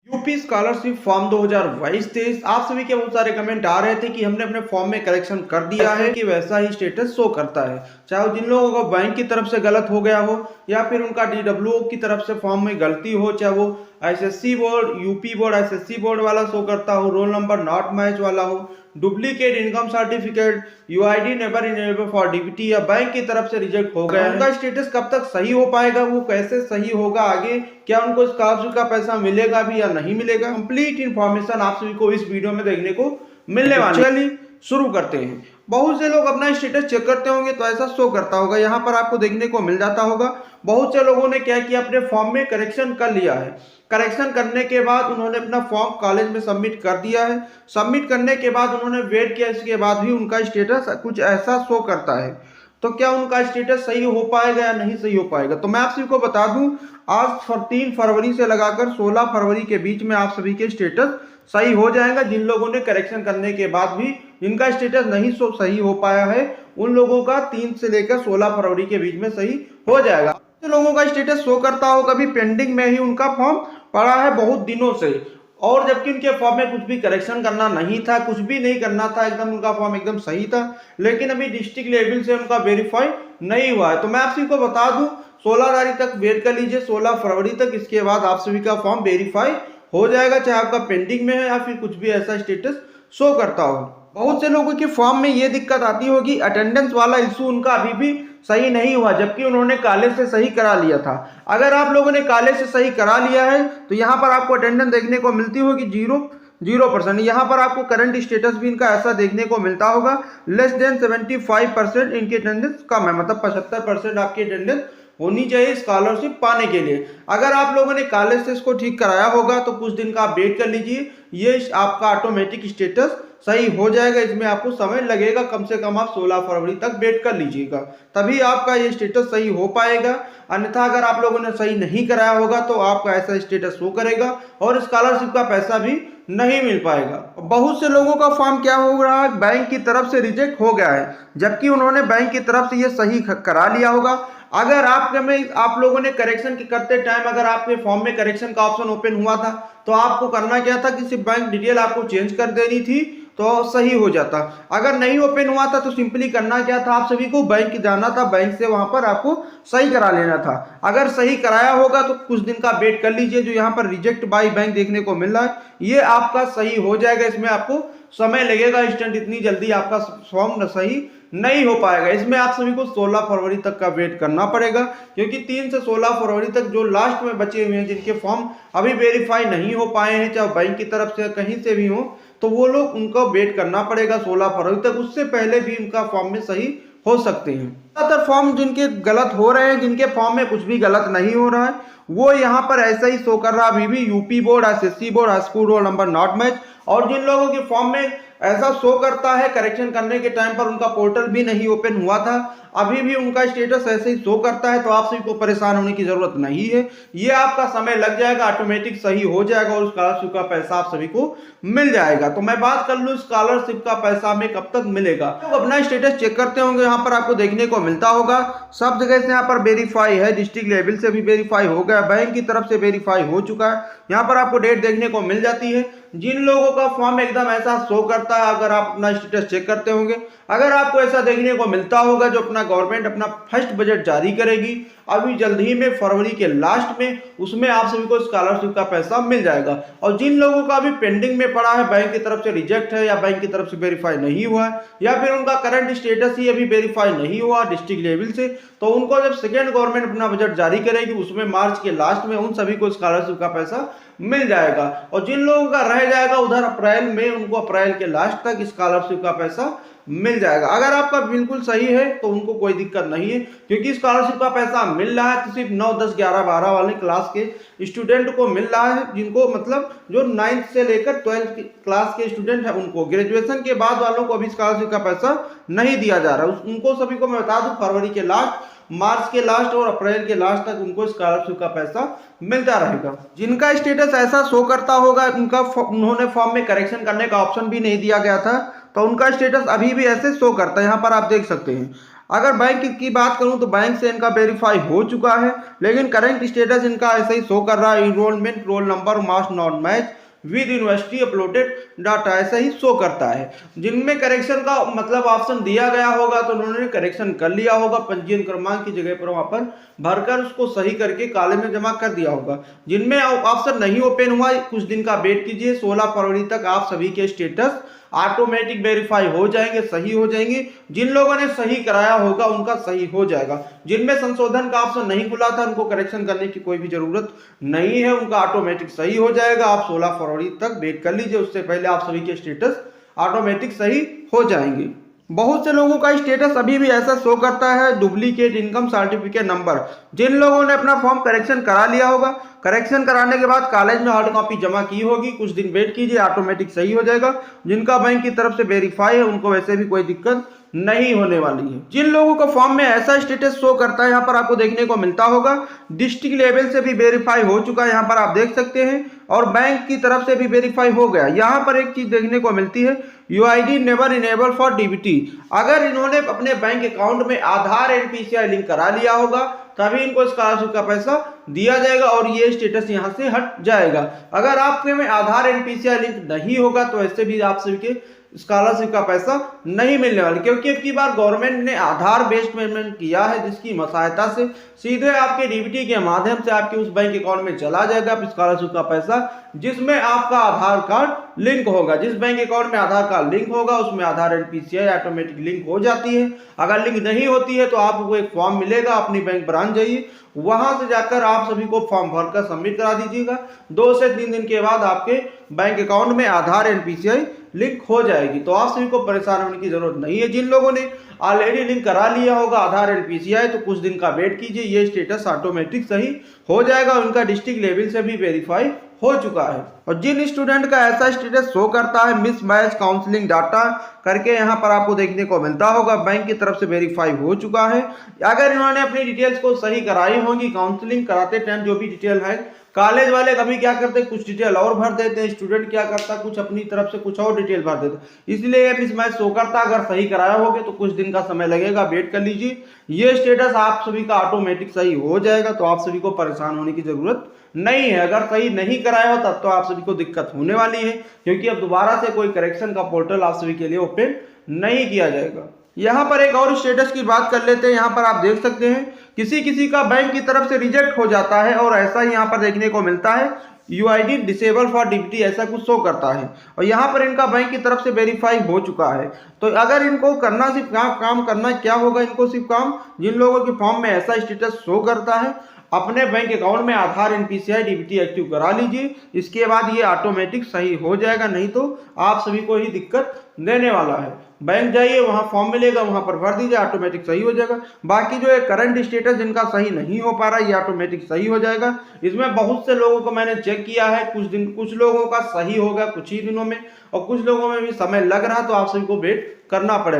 UP scholarship form 2022-23 आप सभी के बहुत सारे कमेंट आ रहे थे कि हमने अपने फॉर्म में करेक्शन कर दिया है कि वैसा ही स्टेटस शो करता है। चाहे जिन लोगों को बैंक की तरफ से गलत हो गया हो या फिर उनका डीडब्ल्यूओ की तरफ से फॉर्म में गलती हो, चाहे वो SSC board, UP board, SSC board वाला शो करता हो, रोल नंबर नॉट मैच वाला हो, duplicate income certificate, UID never enable for DBT या बैंक की तरफ से रिजेक्ट हो गया, उनका स्टेटस कब तक सही हो पाएगा, वो कैसे सही होगा आगे, क्या उनको स्कॉलरशिप का पैसा मिलेगा भी या नहीं मिलेगा, कंप्लीट इंफॉर्मेशन आप सभी को इस वीडियो में देखने को मिलने वाली है। चलिए शुरू करते हैं। बहुत से लोग अपना स्टेटस चेक करते होंगे तो ऐसा शो करता होगा, यहाँ पर आपको देखने को मिल जाता होगा। बहुत से लोगों ने क्या किया, अपने फॉर्म में करेक्शन कर लिया है। करेक्शन करने के बाद उन्होंने अपना फॉर्म कॉलेज में सबमिट कर दिया है। सबमिट करने के बाद उन्होंने वेट किया, इसके बाद भी उनका स्टेटस कुछ ऐसा शो करता है। तो क्या उनका स्टेटस सही हो पाएगा या नहीं सही हो पाएगा? तो मैं आप सभी को बता दूं, आज 3 फरवरी से लगाकर 16 फरवरी के बीच में आप सभी के स्टेटस सही हो जाएगा। जिन लोगों ने करेक्शन करने के बाद भी जिनका स्टेटस नहीं सही हो पाया है, उन लोगों का 3 से लेकर 16 फरवरी के बीच में सही हो जाएगा। तो लोगों का स्टेटस शो करता हो कभी पेंडिंग में ही उनका फॉर्म पड़ा है बहुत दिनों से, और जबकि उनके फॉर्म में कुछ भी करेक्शन करना नहीं था, कुछ भी नहीं करना था, एकदम उनका फॉर्म एकदम सही था, लेकिन अभी डिस्ट्रिक्ट लेवल से उनका वेरीफाई नहीं हुआ है। तो मैं आप सभी को बता दूं, 16 तारीख तक वेट कर लीजिए, 16 फरवरी तक। इसके बाद आप सभी का फॉर्म वेरीफाई हो जाएगा, चाहे आपका पेंडिंग में है या फिर कुछ भी ऐसा स्टेटस शो करता हो। बहुत से लोगों के फॉर्म में ये दिक्कत आती होगी, अटेंडेंस वाला इशू उनका अभी भी सही नहीं हुआ, जबकि उन्होंने कॉलेज से सही करा लिया था। अगर आप लोगों ने कॉलेज से सही करा लिया है तो यहाँ पर आपको अटेंडेंस देखने को मिलती होगी 0%। यहाँ पर आपको करंट स्टेटस भी इनका ऐसा देखने को मिलता होगा, लेस देन 75% इनकी अटेंडेंस कम है, मतलब 75% आपकी अटेंडेंस होनी चाहिए स्कॉलरशिप पाने के लिए। अगर आप लोगों ने कॉलेज से इसको ठीक कराया होगा तो कुछ दिन का आप वेट कर लीजिए, ये आपका ऑटोमेटिक स्टेटस सही हो जाएगा। इसमें आपको समय लगेगा, कम से कम आप 16 फरवरी तक वेट कर लीजिएगा, तभी आपका ये स्टेटस सही हो पाएगा। अन्यथा अगर आप लोगों ने सही नहीं कराया होगा तो आपका ऐसा स्टेटस शो करेगा और स्कॉलरशिप का पैसा भी नहीं मिल पाएगा। बहुत से लोगों का फॉर्म क्या हो रहा है, बैंक की तरफ से रिजेक्ट हो गया है, जबकि उन्होंने बैंक की तरफ से ये सही करा लिया होगा। अगर आपके में आप लोगों ने करेक्शन करते टाइम अगर आपके फॉर्म में करेक्शन का ऑप्शन ओपन हुआ था तो आपको करना क्या था कि सिर्फ बैंक डिटेल आपको चेंज कर देनी थी तो सही हो जाता। अगर नहीं ओपन हुआ था तो सिंपली करना क्या था, आप सभी को बैंक जाना था, बैंक से वहां पर आपको सही करा लेना था। अगर सही कराया होगा तो कुछ दिन का वेट कर लीजिए। जो यहाँ पर रिजेक्ट बाय बैंक देखने को मिल रहा है, ये आपका सही हो जाएगा। इसमें आपको समय लगेगा, इंस्टेंट इतनी जल्दी आपका फॉर्म सही नहीं हो पाएगा। इसमें आप सभी को 16 फरवरी तक का वेट करना पड़ेगा, क्योंकि 3 से 16 फरवरी तक जो लास्ट में बचे हुए हैं, जिनके फॉर्म अभी वेरीफाई नहीं हो पाए हैं, चाहे बैंक की तरफ से कहीं से भी हो, तो वो लोग उनको वेट करना पड़ेगा 16 फरवरी तक। उससे पहले भी उनका फॉर्म में सही हो सकते हैं। ज्यादातर फॉर्म जिनके गलत हो रहे हैं, जिनके फॉर्म में कुछ भी गलत नहीं हो रहा है, वो यहाँ पर ऐसा ही शो कर रहा है अभी भी, UP board, SSC board, high school roll number not match. और जिन लोगों के फॉर्म में ऐसा शो करता है करेक्शन करने के टाइम पर उनका पोर्टल भी नहीं ओपन हुआ था, अभी भी उनका स्टेटस ऐसे ही शो करता है, तो आप सभी को परेशान होने की जरूरत नहीं है। ये आपका समय लग जाएगा, ऑटोमेटिक सही हो जाएगा और स्कॉलरशिप का पैसा आप सभी को मिल जाएगा। तो मैं बात कर लूं स्कॉलरशिप का पैसा हमें कब तक मिलेगा। तो अपना स्टेटस चेक करते होंगे, यहाँ पर आपको देखने को मिलता होगा सब जगह से यहाँ पर वेरीफाई है, डिस्ट्रिक्ट लेवल से भी वेरीफाई हो गया, बैंक की तरफ से वेरीफाई हो चुका है। यहाँ पर आपको डेट देखने को मिल जाती है। जिन लोगों का फॉर्म एकदम ऐसा शो करता है, अगर आप अपना स्टेटस चेक करते होंगे, अगर आपको ऐसा देखने को मिलता होगा, जो अपना गवर्नमेंट अपना फर्स्ट बजट जारी करेगी अभी जल्द ही में फरवरी के लास्ट में, उसमें आप सभी को स्कॉलरशिप का पैसा मिल जाएगा। और जिन लोगों का अभी पेंडिंग में पड़ा है, बैंक की तरफ से रिजेक्ट है या बैंक की तरफ से वेरीफाई नहीं हुआ है, या फिर उनका करंट स्टेटस ही अभी वेरीफाई नहीं हुआ डिस्ट्रिक्ट लेवल से, तो उनको जब सेकेंड गवर्नमेंट अपना बजट जारी करेगी उसमें मार्च के लास्ट में उन सभी को स्कॉलरशिप का पैसा मिल जाएगा। और जिन लोगों का रह जाएगा उधर अप्रैल में, उनको अप्रैल के लास्ट तक स्कॉलरशिप का पैसा मिल जाएगा। अगर आपका बिल्कुल सही है तो उनको कोई दिक्कत नहीं है, क्योंकि स्कॉलरशिप का पैसा मिल रहा है तो सिर्फ 9, 10, 11, 12 वाले क्लास के स्टूडेंट को मिल रहा है, जिनको मतलब जो 9th से लेकर 12th क्लास के स्टूडेंट है उनको। ग्रेजुएशन के बाद वालों को अभी स्कॉलरशिप का पैसा नहीं दिया जा रहा। उनको सभी को मैं बता दूं, फरवरी के लास्ट, मार्च के लास्ट और अप्रैल के लास्ट तक उनको स्कॉलरशिप का पैसा मिलता रहेगा। जिनका स्टेटस ऐसा शो करता होगा, उन्होंने फॉर्म में करेक्शन करने का ऑप्शन भी नहीं दिया गया था, तो उनका स्टेटस अभी भी ऐसे शो करता है। यहाँ पर आप देख सकते हैं अगर बैंक की बात करूं तो बैंक से इनका वेरीफाई हो चुका है, लेकिन करंट स्टेटस इनका ऐसे ही शो कर रहा है, enrolment roll number marks not match with university uploaded data, ऐसा ही शो करता है। जिनमें करेक्शन का मतलब ऑप्शन दिया गया होगा तो उन्होंने करेक्शन कर लिया होगा, पंजीयन क्रमांक की जगह पर वहां पर भरकर उसको सही करके काले में जमा कर दिया होगा। जिनमें ऑप्शन नहीं ओपन हुआ, कुछ दिन का वेट कीजिए, 16 फरवरी तक आप सभी के स्टेटस ऑटोमेटिक वेरीफाई हो जाएंगे, सही हो जाएंगे। जिन लोगों ने सही कराया होगा उनका सही हो जाएगा। जिनमें संशोधन का ऑप्शन नहीं खुला था उनको करेक्शन करने की कोई भी जरूरत नहीं है, उनका ऑटोमेटिक सही हो जाएगा। आप 16 फरवरी तक वेट कर लीजिए, उससे पहले आप सभी के स्टेटस ऑटोमेटिक सही हो जाएंगे। बहुत से लोगों का स्टेटस अभी भी ऐसा शो करता है, डुप्लीकेट इनकम सर्टिफिकेट नंबर। जिन लोगों ने अपना फॉर्म करेक्शन करा लिया होगा, करेक्शन कराने के बाद कॉलेज में हार्ड कॉपी जमा की होगी, कुछ दिन वेट कीजिए, ऑटोमेटिक सही हो जाएगा। जिनका बैंक की तरफ से वेरीफाई है उनको वैसे भी कोई दिक्कत नहीं होने वाली है। जिन लोगों को फॉर्म में ऐसा स्टेटस शो करता है, यहाँ पर आपको देखने को मिलता होगा डिस्ट्रिक्ट लेवल से भी वेरीफाई हो चुका है, यहाँ पर आप देख सकते हैं, और बैंक की तरफ से भी वेरीफाई हो गया। यहाँ पर एक चीज देखने को मिलती है, UID never enable for DBT. अगर इन्होंने अपने बैंक अकाउंट में आधार एनपीसीआई लिंक करा लिया होगा तभी इनको स्कॉलरशिप का पैसा दिया जाएगा और ये स्टेटस यहाँ से हट जाएगा। अगर आपके में आधार एनपीसीआई लिंक नहीं होगा तो ऐसे भी आप सभी के स्कॉलरशिप का पैसा नहीं मिलने वाला, क्योंकि अब की बार गवर्नमेंट ने आधार बेस्ड पेमेंट किया है, जिसकी सहायता से सीधे आपके डीबीटी के माध्यम से आपके उस बैंक अकाउंट में चला जाएगा स्कॉलरशिप का पैसा, जिसमें आपका आधार कार्ड लिंक होगा। जिस बैंक अकाउंट में आधार कार्ड लिंक होगा उसमें आधार एनपीसीआई ऑटोमेटिक लिंक हो जाती है। अगर लिंक नहीं होती है तो आपको एक फॉर्म मिलेगा, अपनी बैंक ब्रांच जाइए, वहां से जाकर आप सभी को फॉर्म भरकर सबमिट करा दीजिएगा। 2 से 3 दिन के बाद आपके बैंक अकाउंट में आधार एनपीसीआई लिंक हो जाएगी, तो आप सभी को परेशान होने की जरूरत नहीं है। जिन लोगों ने ऑलरेडी लिंक करा लिया होगा आधार एनपीसीआई तो कुछ दिन का वेट कीजिए, ये स्टेटस ऑटोमेटिक सही हो जाएगा, उनका डिस्ट्रिक्ट लेवल से भी वेरीफाई हो चुका है। और जिन स्टूडेंट का ऐसा स्टेटस शो करता है मिस मैच काउंसलिंग डाटा करके, यहाँ पर आपको देखने को मिलता होगा बैंक की तरफ से वेरीफाई हो चुका है। अगर इन्होंने अपनी डिटेल्स को सही कराई होगी, काउंसलिंग कराते टाइम जो भी डिटेल है, कॉलेज वाले कभी क्या करते हैं कुछ डिटेल और भर देते हैं, स्टूडेंट क्या करता है कुछ अपनी तरफ से कुछ और डिटेल भर देते हैं, इसलिए ये मिसमैच शो करता। अगर सही कराया होगे तो कुछ दिन का समय लगेगा, वेट कर लीजिए, ये स्टेटस आप सभी का ऑटोमेटिक सही हो जाएगा, तो आप सभी को परेशान होने की जरूरत नहीं है। अगर सही नहीं कराया हो तब तो आप सभी को दिक्कत होने वाली है, क्योंकि अब दोबारा से कोई करेक्शन का पोर्टल आप सभी के लिए ओपन नहीं किया जाएगा। यहाँ पर एक और स्टेटस की बात कर लेते हैं। यहाँ पर आप देख सकते हैं किसी किसी का बैंक की तरफ से रिजेक्ट हो जाता है और ऐसा ही यहाँ पर देखने को मिलता है, यूआईडी डिसेबल फॉर डीबीटी ऐसा कुछ शो करता है, और यहाँ पर इनका बैंक की तरफ से वेरीफाई हो चुका है। तो अगर इनको करना सिर्फ काम करना क्या होगा, इनको सिर्फ काम, जिन लोगों के फॉर्म में ऐसा स्टेटस शो करता है अपने बैंक अकाउंट में आधार एनपीसीआई डीबीटी एक्टिव करा लीजिए, इसके बाद ये ऑटोमेटिक सही हो जाएगा, नहीं तो आप सभी को ही दिक्कत देने वाला है। बैंक जाइए, वहां फॉर्म मिलेगा, वहां पर भर दीजिए, ऑटोमेटिक सही हो जाएगा। बाकी जो है करंट स्टेटस जिनका सही नहीं हो पा रहा है ये ऑटोमेटिक सही हो जाएगा। इसमें बहुत से लोगों को मैंने चेक किया है, कुछ लोगों का सही होगा कुछ ही दिनों में और कुछ लोगों में भी समय लग रहा है, तो आप सभी को वेट करना पड़ेगा।